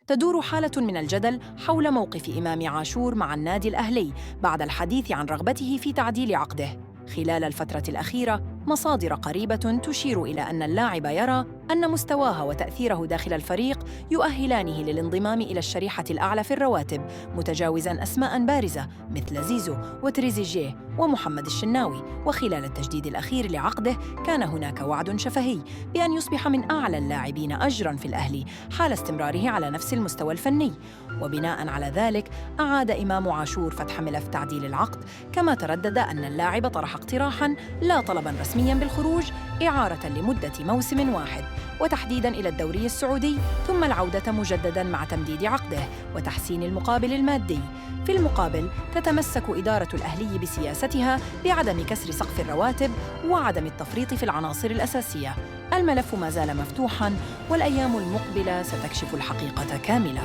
تدور حالة من الجدل حول موقف إمام عاشور مع النادي الأهلي بعد الحديث عن رغبته في تعديل عقده. خلال الفترة الأخيرة، مصادر قريبة تشير إلى أن اللاعب يرى أن مستواه وتأثيره داخل الفريق يؤهلانه للانضمام إلى الشريحة الأعلى في الرواتب، متجاوزاً أسماء بارزة مثل زيزو وتريزيجيه ومحمد الشناوي. وخلال التجديد الأخير لعقده، كان هناك وعد شفهي بأن يصبح من أعلى اللاعبين أجراً في الأهلي حال استمراره على نفس المستوى الفني. وبناءً على ذلك، أعاد إمام عاشور فتح ملف تعديل العقد، كما تردد أن اللاعب طرح اقتراحاً لا طلباً رسمياً بالخروج، إعارة لمدة موسم واحد، وتحديداً إلى الدوري السعودي، ثم العودة مجدداً مع تمديد عقده وتحسين المقابل المادي. في المقابل، تتمسك إدارة الأهلي بسياستها بعدم كسر سقف الرواتب وعدم التفريط في العناصر الأساسية. الملف ما زال مفتوحاً، والأيام المقبلة ستكشف الحقيقة كاملة.